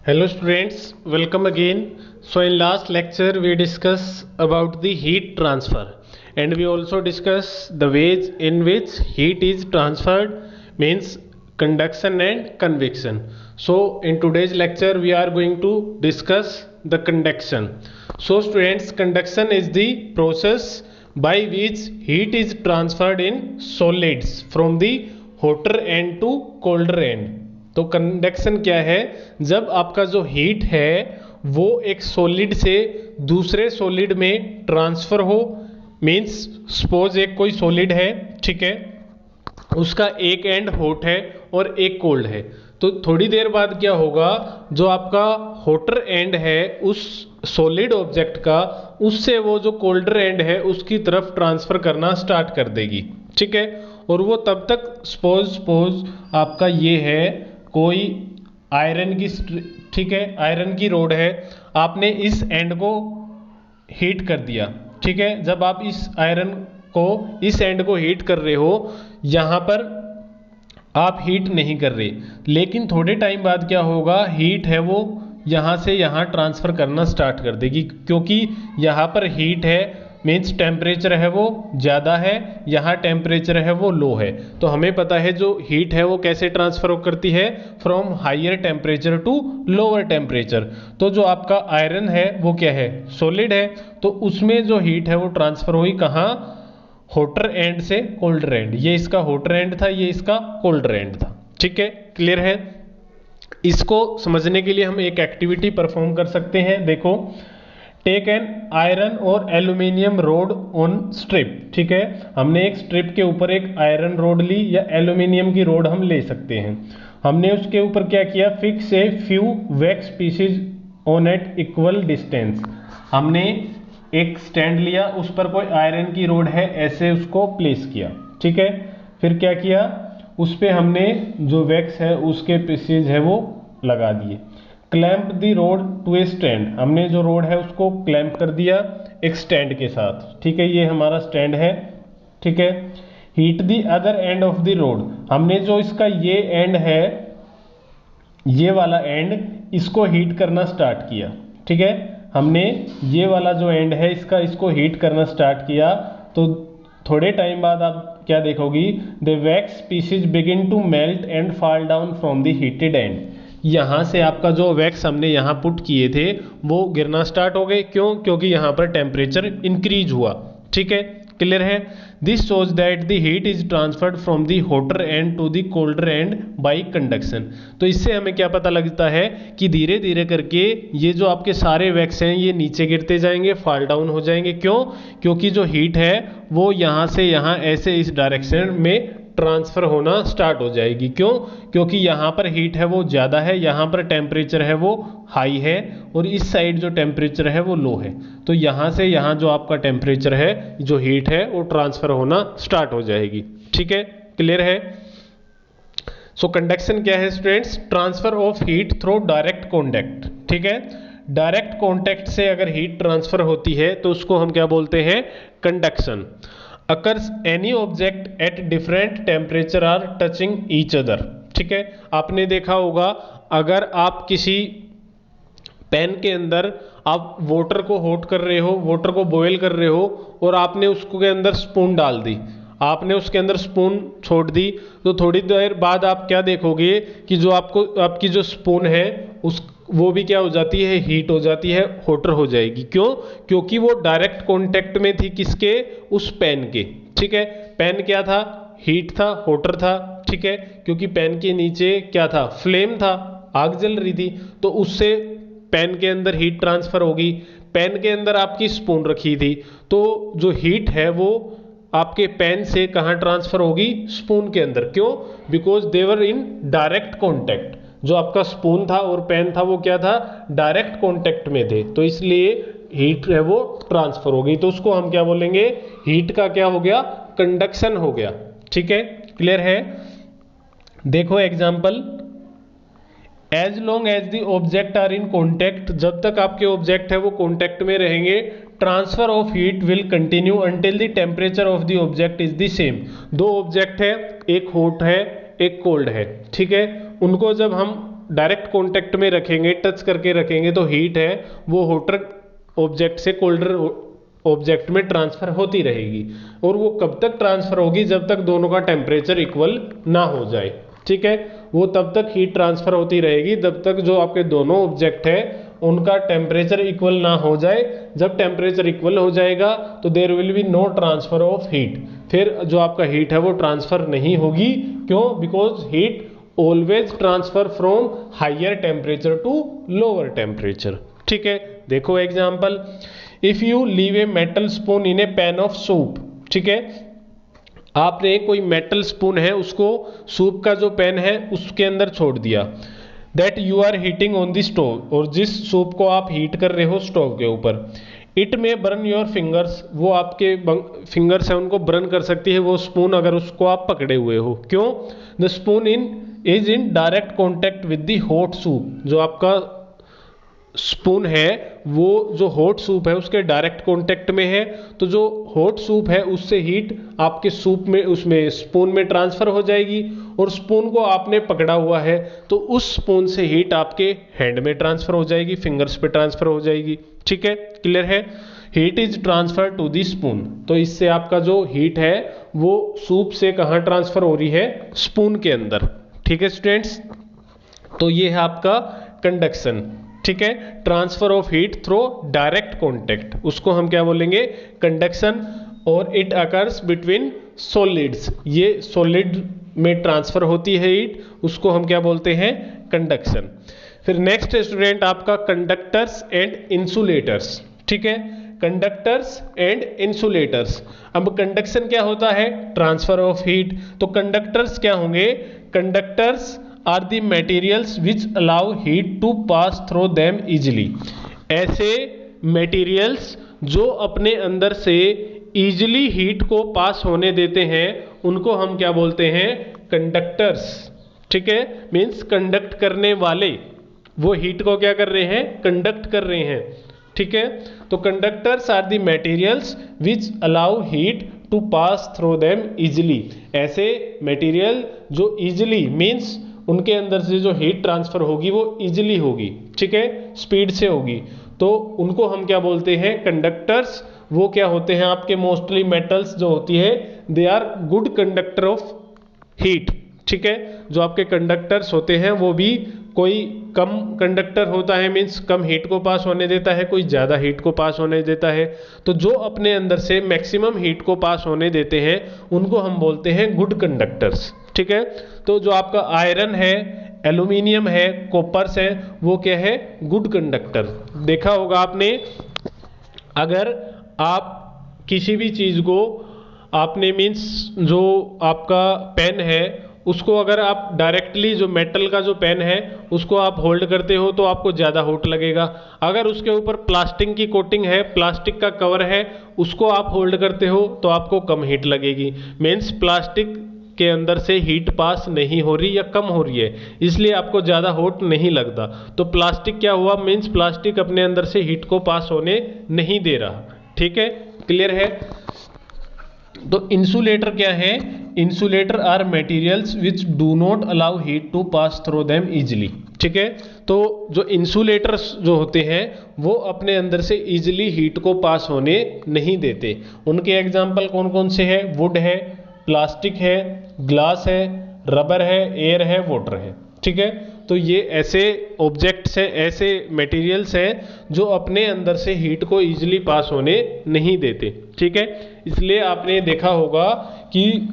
Hello students, welcome again. So in last lecture we discuss about the heat transfer and we also discuss the ways in which heat is transferred, means conduction and convection. So in today's lecture we are going to discuss the conduction. So students, conduction is the process by which heat is transferred in solids from the hotter end to colder end. तो conduction क्या है? जब आपका जो heat है वो एक solid से दूसरे सॉलिड में ट्रांसफर हो, मींस सपोज एक कोई सॉलिड है, ठीक है, उसका एक एंड हॉट है और एक कोल्ड है, तो थोड़ी देर बाद क्या होगा, जो आपका हॉटर एंड है उस सॉलिड ऑब्जेक्ट का, उससे वो जो कोल्डर एंड है उसकी तरफ ट्रांसफर करना स्टार्ट कर देगी, ठीक है। और वो तब तक सपोज आपका ये है कोई आयरन की, ठीक है, आयरन की रोड है, आपने इस एंड को हीट कर दिया, ठीक है। जब आप इस आयरन को, इस एंड को हीट कर रहे हो, यहाँ पर आप हीट नहीं कर रहे, लेकिन थोड़े टाइम बाद क्या होगा, हीट है वो यहाँ से यहाँ ट्रांसफर करना स्टार्ट कर देगी, क्योंकि यहाँ पर हीट है, मीन्स टेम्परेचर है वो ज़्यादा है, यहाँ टेम्परेचर है वो लो है। तो हमें पता है जो हीट है वो कैसे ट्रांसफर करती है, from higher temperature to lower temperature. तो जो आपका आयरन है वो क्या है, सॉलिड है, तो उसमें जो हीट है वो ट्रांसफर हुई कहाँ, हॉटर एंड से कोल्डर एंड। ये इसका हॉटर एंड था, ये इसका कोल्डर एंड था, ठीक है, क्लियर है। इसको समझने के लिए हम एक एक्टिविटी परफॉर्म कर सकते हैं। देखो, टेक एन आयरन और एल्यूमिनियम रोड ऑन स्ट्रिप, ठीक है, हमने एक स्ट्रिप के ऊपर एक आयरन रोड ली या एल्यूमिनियम की रोड हम ले सकते हैं। हमने उसके ऊपर क्या किया, fix a few wax pieces on at equal distance. हमने एक स्टैंड लिया, उस पर कोई आयरन की रोड है, ऐसे उसको प्लेस किया, ठीक है। फिर क्या किया, उस पर हमने जो वैक्स है उसके पीसेज है वो लगा दिए। Clamp the rod to a stand, हमने जो रोड है उसको क्लैंप कर दिया एक स्टैंड के साथ, ठीक है, ये हमारा स्टैंड है, ठीक है। Heat the other end of the road, हमने जो इसका ये एंड है, ये वाला एंड, इसको हीट करना स्टार्ट किया, ठीक है। हमने ये वाला जो एंड है इसका, इसको हीट करना स्टार्ट किया, तो थोड़े टाइम बाद आप क्या देखोगी, the wax pieces begin to melt and fall down from the heated end. यहाँ से आपका जो वैक्स हमने यहाँ पुट किए थे वो गिरना स्टार्ट हो गए, क्यों, क्योंकि यहाँ पर टेम्परेचर इंक्रीज हुआ, ठीक है, क्लियर है। This shows that the heat is transferred from the hotter end to the colder end by conduction. तो इससे हमें क्या पता लगता है कि धीरे धीरे करके ये जो आपके सारे वैक्स हैं ये नीचे गिरते जाएंगे, फॉल डाउन हो जाएंगे, क्यों, क्योंकि जो हीट है वो यहाँ से यहाँ ऐसे इस डायरेक्शन में ट्रांसफर होना स्टार्ट हो जाएगी, क्यों, क्योंकि यहाँ पर हीट है वो ज़्यादा है, यहाँ पर टेम्परेचर है वो हाई है, और इस साइड जो टेम्परेचर है वो लो है, तो यहाँ से यहाँ जो आपका टेम्परेचर है, जो हीट है वो ट्रांसफर होना स्टार्ट हो जाएगी, ठीक है, क्लियर है। सो कंडक्शन क्या है students, transfer of heat through direct contact, ठीक है। डायरेक्ट कॉन्टैक्ट से अगर हीट ट्रांसफर होती है तो उसको हम क्या बोलते हैं, conduction. occurs any object at different temperature are touching each other, ठीक है। आपने देखा होगा, अगर आप किसी पैन के अंदर आप वाटर को हॉट कर रहे हो, वाटर को बॉयल कर रहे हो, और आपने उसके अंदर स्पून डाल दी, आपने उसके अंदर स्पून छोड़ दी, तो थोड़ी देर बाद आप क्या देखोगे कि जो आपकी जो स्पून है उस वो भी क्या हो जाती है, हीट हो जाती है, हॉटर हो जाएगी, क्यों, क्योंकि वो डायरेक्ट कांटेक्ट में थी किसके, उस पैन के, ठीक है। पैन क्या था, हीट था, हॉटर था, ठीक है, क्योंकि पैन के नीचे क्या था, फ्लेम था, आग जल रही थी, तो उससे पैन के अंदर हीट ट्रांसफर होगी। पैन के अंदर आपकी स्पून रखी थी, तो जो हीट है वो आपके पैन से कहाँ ट्रांसफर होगी, स्पून के अंदर, क्यों, because they're in direct contact. जो आपका स्पून था और पेन था वो क्या था, डायरेक्ट कांटेक्ट में थे, तो इसलिए हीट है वो ट्रांसफर हो गई, तो उसको हम क्या बोलेंगे, हीट का क्या हो गया, कंडक्शन हो गया, ठीक है, क्लियर है। देखो example, as long as the object are in contact, जब तक आपके ऑब्जेक्ट है वो कॉन्टैक्ट में रहेंगे, transfer of heat will continue until the temperature of the object is the same. दो ऑब्जेक्ट है, एक हॉट है एक कोल्ड है, ठीक है, उनको जब हम डायरेक्ट कांटेक्ट में रखेंगे, टच करके रखेंगे, तो हीट है वो हॉटर ऑब्जेक्ट से कोल्डर ऑब्जेक्ट में ट्रांसफर होती रहेगी। और वो कब तक ट्रांसफर होगी? जब तक दोनों का टेम्परेचर इक्वल ना हो जाए, ठीक है। वो तब तक हीट ट्रांसफर होती रहेगी जब तक जो आपके दोनों ऑब्जेक्ट है उनका टेम्परेचर इक्वल ना हो जाए। जब टेम्परेचर इक्वल हो जाएगा तो there will be no transfer of heat, फिर जो आपका हीट है वो ट्रांसफर नहीं होगी। क्यों? Because heat always transfer from higher temperature to lower temperature, ठीक है। देखो example, if you leave a metal spoon in a pan of soup, ठीक है। आपने कोई मेटल स्पून है उसको सूप का जो पैन है उसके अंदर छोड़ दिया, that you are heating on the stove, और जिस सूप को आप हीट कर रहे हो स्टोव के ऊपर, इट में बर्न योर फिंगर्स, वो आपके फिंगर्स है उनको बर्न कर सकती है वो स्पून अगर उसको आप पकड़े हुए हो। क्यों? The spoon is in direct contact with the hot soup, जो आपका स्पून है वो जो हॉट सूप है उसके डायरेक्ट कांटेक्ट में है, तो जो हॉट सूप है उससे हीट आपके सूप में उसमें स्पून में ट्रांसफर हो जाएगी, और स्पून को आपने पकड़ा हुआ है तो उस स्पून से हीट आपके हैंड में ट्रांसफर हो जाएगी, फिंगर्स पे ट्रांसफर हो जाएगी, ठीक है। क्लियर है? Heat is transfer to the spoon, तो इससे आपका जो हीट है वो सूप से कहाँ ट्रांसफर हो रही है? स्पून के अंदर, ठीक है स्टूडेंट्स। तो ये है आपका कंडक्शन, ठीक है। Transfer of heat through direct contact, उसको हम क्या बोलेंगे? कंडक्शन। और इट अकर्स बिटवीन सॉलिड्स, ये सॉलिड में ट्रांसफर होती है हीट, उसको हम क्या बोलते हैं? कंडक्शन। फिर नेक्स्ट स्टूडेंट आपका कंडक्टर्स एंड इंसुलेटर्स, ठीक है। Conductors and insulators. अब कंडक्शन क्या होता है? Transfer of heat. तो कंडक्टर्स क्या होंगे? Conductors are the materials which allow heat to pass through them easily, ऐसे मटेरियल्स जो अपने अंदर से इजिली हीट को पास होने देते हैं उनको हम क्या बोलते हैं? कंडक्टर्स, ठीक है। मीन्स कंडक्ट करने वाले, वो हीट को क्या कर रहे हैं? कंडक्ट कर रहे हैं, ठीक है। तो conductors are the materials which allow heat to pass through them easily, ऐसे मटेरियल जो इजिली मीन्स उनके अंदर से जो हीट ट्रांसफर होगी वो इजिली होगी, ठीक है, स्पीड से होगी, तो उनको हम क्या बोलते हैं? कंडक्टर्स। वो क्या होते हैं? आपके मोस्टली मेटल्स जो होती है they are good conductor of heat, ठीक है। जो आपके कंडक्टर्स होते हैं वो भी कोई कम कंडक्टर होता है, मीन्स कम हीट को पास होने देता है, कोई ज़्यादा हीट को पास होने देता है। तो जो अपने अंदर से मैक्सिमम हीट को पास होने देते हैं उनको हम बोलते हैं गुड कंडक्टर्स, ठीक है। तो जो आपका आयरन है, एल्यूमिनियम है, कॉपर्स है, वो क्या है? Good conductor. देखा होगा आपने, अगर आप किसी भी चीज़ को आपने मीन्स जो आपका पेन है उसको अगर आप डायरेक्टली जो मेटल का जो पेन है उसको आप होल्ड करते हो तो आपको ज़्यादा हॉट लगेगा। अगर उसके ऊपर प्लास्टिक की कोटिंग है, प्लास्टिक का कवर है, उसको आप होल्ड करते हो तो आपको कम हीट लगेगी। मीन्स प्लास्टिक के अंदर से हीट पास नहीं हो रही या कम हो रही है, इसलिए आपको ज़्यादा हॉट नहीं लगता। तो प्लास्टिक क्या हुआ? मीन्स प्लास्टिक अपने अंदर से हीट को पास होने नहीं दे रहा, ठीक है। क्लियर है? तो इंसुलेटर क्या है? Insulator are materials which do not allow heat to pass through them easily, ठीक है। तो जो इंसुलेटर्स जो होते हैं वो अपने अंदर से इजिली हीट को पास होने नहीं देते। उनके एग्जाम्पल कौन कौन से हैं? वुड है, प्लास्टिक है, ग्लास है, रबर है, एयर है, वाटर है, ठीक है। तो ये ऐसे ऑब्जेक्ट्स हैं, ऐसे मटेरियल्स हैं जो अपने अंदर से हीट को इजीली पास होने नहीं देते, ठीक है। इसलिए आपने देखा होगा कि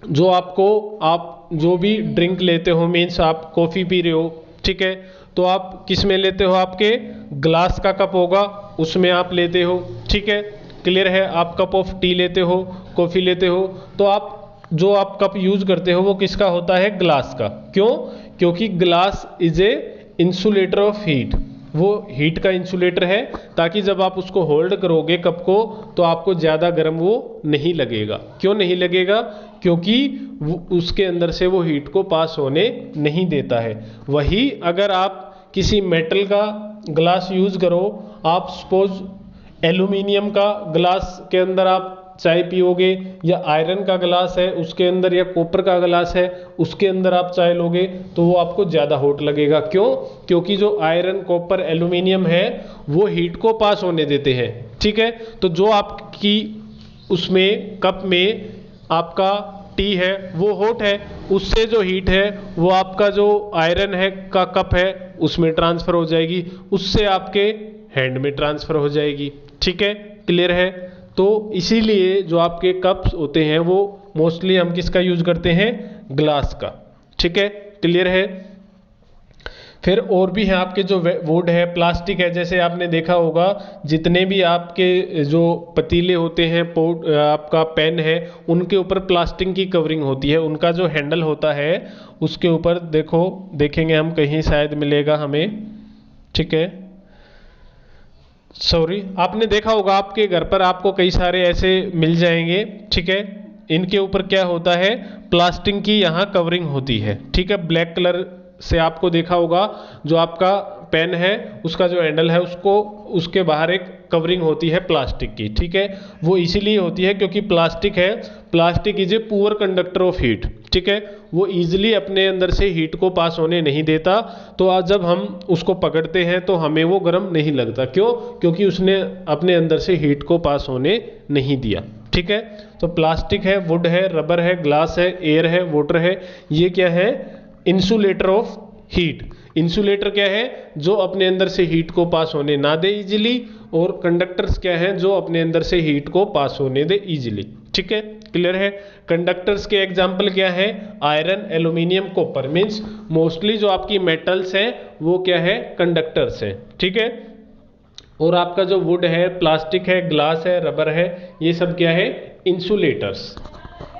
जो आपको आप जो भी ड्रिंक लेते हो, मीन्स आप कॉफ़ी पी रहे हो, ठीक है, तो आप किस में लेते हो? आपके ग्लास का कप होगा उसमें आप लेते हो, ठीक है। क्लियर है? आप कप ऑफ टी लेते हो, कॉफ़ी लेते हो, तो आप जो आप कप यूज़ करते हो वो किसका होता है? ग्लास का। क्यों? क्योंकि glass is a insulator of heat, वो हीट का इंसुलेटर है, ताकि जब आप उसको होल्ड करोगे कप को तो आपको ज़्यादा गर्म वो नहीं लगेगा। क्यों नहीं लगेगा? क्योंकि उसके अंदर से वो हीट को पास होने नहीं देता है। वही अगर आप किसी मेटल का ग्लास यूज़ करो, आप सपोज एल्यूमिनियम का ग्लास के अंदर आप चाय पियोगे, या आयरन का गिलास है उसके अंदर, या कॉपर का गिलास है उसके अंदर आप चाय लोगे, तो वो आपको ज़्यादा हॉट लगेगा। क्यों? क्योंकि जो आयरन, कॉपर, एल्यूमिनियम है वो हीट को पास होने देते हैं। ठीक है, तो जो आपकी उसमें कप में आपका टी है वो हॉट है, उससे जो हीट है वो आपका जो आयरन है का कप है उसमें ट्रांसफर हो जाएगी, उससे आपके हैंड में ट्रांसफर हो जाएगी। ठीक है, क्लियर है? तो इसीलिए जो आपके कप्स होते हैं वो मोस्टली हम किसका यूज करते हैं? ग्लास का। ठीक है, क्लियर है? फिर और भी है आपके जो वुड है, प्लास्टिक है, जैसे आपने देखा होगा जितने भी आपके जो पतीले होते हैं, पोट आपका पेन है, उनके ऊपर प्लास्टिक की कवरिंग होती है, उनका जो हैंडल होता है उसके ऊपर देखो, देखेंगे हम कहीं शायद मिलेगा हमें। ठीक है, सॉरी, आपने देखा होगा आपके घर पर आपको कई सारे ऐसे मिल जाएंगे। ठीक है, इनके ऊपर क्या होता है? प्लास्टिक की यहाँ कवरिंग होती है। ठीक है, ब्लैक कलर से आपको देखा होगा जो आपका पेन है उसका जो हैंडल है उसको, उसके बाहर एक कवरिंग होती है प्लास्टिक की। ठीक है, वो इसीलिए होती है क्योंकि प्लास्टिक है, plastic is a poor conductor of heat. ठीक है, वो इजीली अपने अंदर से हीट को पास होने नहीं देता, तो आज जब हम उसको पकड़ते हैं तो हमें वो गर्म नहीं लगता। क्यों? क्योंकि उसने अपने अंदर से हीट को पास होने नहीं दिया। ठीक है, तो प्लास्टिक है, वुड है, रबर है, ग्लास है, एयर है, वाटर है, ये क्या है? Insulator of heat. इंसुलेटर क्या है? जो अपने अंदर से हीट को पास होने ना दे इजीली, और कंडक्टर्स क्या है? जो अपने अंदर से हीट को पास होने दे इजीली। ठीक है, क्लियर है? कंडक्टर्स के एग्जांपल क्या है? Iron, aluminium, copper, means mostly जो आपकी मेटल्स हैं वो क्या है? कंडक्टर्स हैं। ठीक है, और आपका जो वुड है, प्लास्टिक है, ग्लास है, रबर है, ये सब क्या है? इंसुलेटर्स।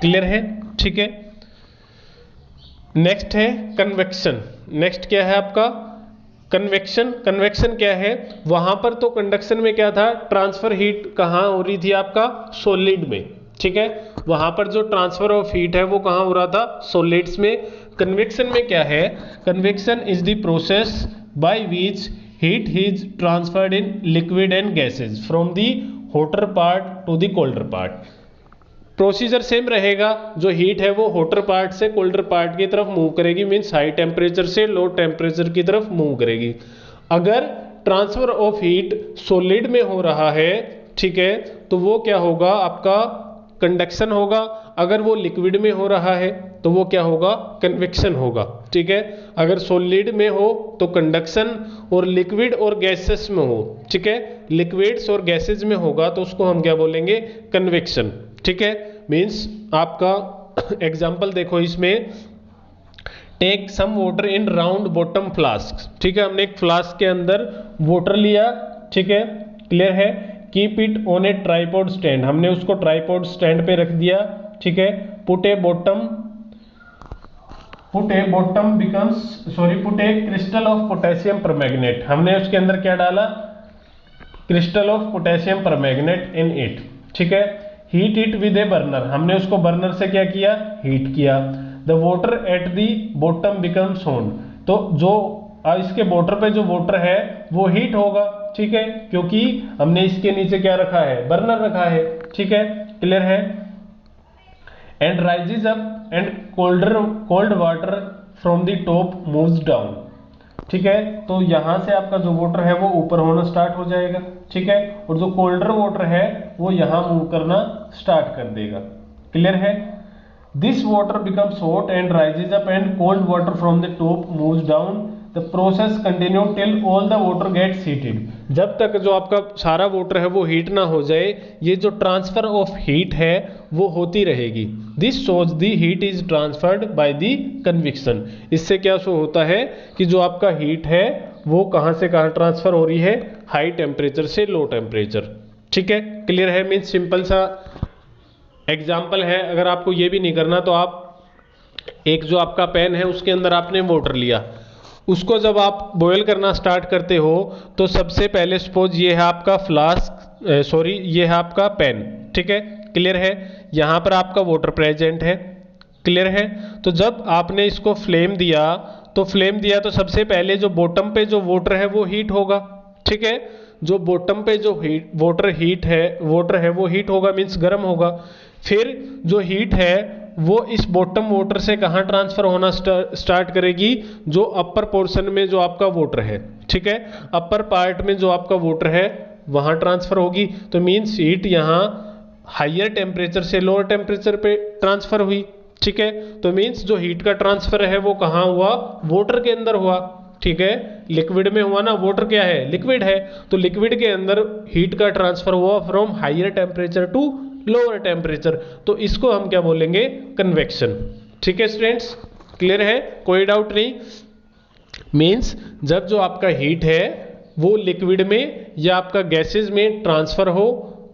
क्लियर है? ठीक है, नेक्स्ट है कन्वेक्शन। नेक्स्ट क्या है आपका? कन्वेक्शन। कन्वेक्शन क्या है? वहां पर तो कंडक्शन में क्या था? ट्रांसफर हीट कहाँ हो रही थी? आपका सॉलिड में। ठीक है, वहां पर जो ट्रांसफर ऑफ हीट है वो कहाँ हो रहा था? सॉलिड्स में। कन्वेक्शन में क्या है? Convection is the process by which heat is transferred in liquid and gases from the hotter part two the colder part. Procedure same रहेगा, जो हीट है वो हॉटर पार्ट से कोल्डर पार्ट की तरफ मूव करेगी, मीन्स हाई टेम्परेचर से low temperature की तरफ मूव करेगी। अगर ट्रांसफर ऑफ हीट सॉलिड में हो रहा है, ठीक है, तो वो क्या होगा? आपका कंडक्शन होगा। अगर वो लिक्विड में हो रहा है तो वो क्या होगा? कन्वेक्शन होगा। ठीक है, अगर सॉलिड में हो तो कंडक्शन, और लिक्विड और गैसेस में हो, ठीक है, लिक्विड्स और गैसेज में होगा तो उसको हम क्या बोलेंगे? कन्वेक्शन। ठीक है, मीन्स आपका एग्जाम्पल देखो इसमें, take some water in round bottom flask. ठीक है, हमने एक फ्लास्क के अंदर वाटर लिया। ठीक है, क्लियर है? Keep it on A tripod stand, हमने उसको ट्राइपॉड स्टैंड पे रख दिया। ठीक है, put A crystal of potassium permanganate, हमने उसके अंदर क्या डाला? Crystal of potassium permanganate in it. ठीक है, heat it with A burner, हमने उसको बर्नर से क्या किया? हीट किया। The water at the bottom becomes hot, तो जो इसके बॉर्डर पे जो वाटर है वो हीट होगा। ठीक है, क्योंकि हमने इसके नीचे क्या रखा है? बर्नर रखा है। ठीक है, क्लियर है? And rises up and cold water from the top moves down. ठीक है, तो यहां से आपका जो वाटर है वो ऊपर होना स्टार्ट हो जाएगा। ठीक है, और जो कोल्डर वाटर है वो यहां मूव करना स्टार्ट कर देगा। क्लियर है? This water becomes hot and rises up and cold water from the top moves down. The process continue till all the water gets heated, जब तक जो आपका सारा वाटर है वो हीट ना हो जाए, ये जो ट्रांसफर ऑफ हीट है वो होती रहेगी। This shows the heat is transferred by the convection. इससे क्या शो होता है कि जो आपका हीट है वो कहां से कहां ट्रांसफर हो रही है? हाई टेम्परेचर से लो टेम्परेचर। ठीक है, क्लियर है? मीन्स सिंपल सा एग्जाम्पल है। अगर आपको ये भी नहीं करना तो आप एक जो आपका पैन है उसके अंदर आपने वाटर लिया, उसको जब आप बॉयल करना स्टार्ट करते हो तो सबसे पहले सपोज ये है आपका ये है आपका पैन। ठीक है, क्लियर है? यहाँ पर आपका वाटर प्रेजेंट है। क्लियर है? तो जब आपने इसको फ्लेम दिया तो सबसे पहले जो बॉटम पे जो वाटर है वो हीट होगा। ठीक है, जो बॉटम पे जो वाटर है वो हीट होगा, मीन्स गर्म होगा। फिर जो हीट है वो इस बॉटम वाटर से कहाँ ट्रांसफर होना स्टार्ट करेगी, जो अपर पोर्शन में जो आपका वाटर है, ठीक है, अपर पार्ट में जो आपका वाटर है वहां ट्रांसफर होगी। तो मीन्स हीट यहाँ हायर टेम्परेचर से लोअर टेम्परेचर पे ट्रांसफर हुई, ठीक है। तो मीन्स जो हीट का ट्रांसफर है वो कहाँ हुआ, वाटर के अंदर हुआ, ठीक है। लिक्विड में हुआ ना, वाटर क्या है, लिक्विड है, तो लिक्विड के अंदर हीट का ट्रांसफर हुआ from higher temperature to lower temperature, तो इसको हम क्या बोलेंगे, कन्वेक्शन। ठीक है स्टूडेंट्स, क्लियर है, कोई डाउट नहीं। मीन्स जब जो आपका हीट है वो लिक्विड में या आपका गैसेज में ट्रांसफर हो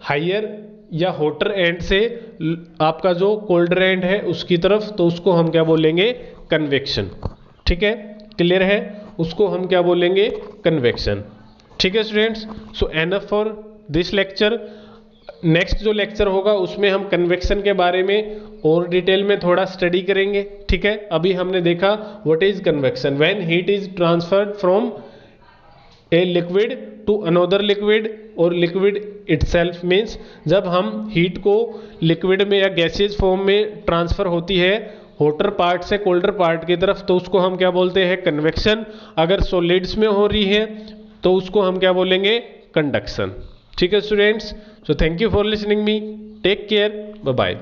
हायर या हॉटर एंड से आपका जो कोल्डर एंड है उसकी तरफ, तो उसको हम क्या बोलेंगे, कन्वेक्शन। ठीक है, क्लियर है, उसको हम क्या बोलेंगे, कन्वेक्शन। ठीक है students, so enough for this lecture. Next जो लेक्चर होगा उसमें हम कन्वेक्शन के बारे में और डिटेल में थोड़ा स्टडी करेंगे। ठीक है, अभी हमने देखा what is convection, when heat is transferred from a liquid to another liquid और लिक्विड इटसेल्फ, मीन्स जब हम हीट को लिक्विड में या गैसेज फॉर्म में ट्रांसफर होती है हॉटर पार्ट से कोल्डर पार्ट की तरफ, तो उसको हम क्या बोलते हैं, कन्वेक्शन। अगर सॉलिड्स में हो रही है तो उसको हम क्या बोलेंगे, कंडक्शन। ठीक है students, so thank you for listening me, take care, bye bye.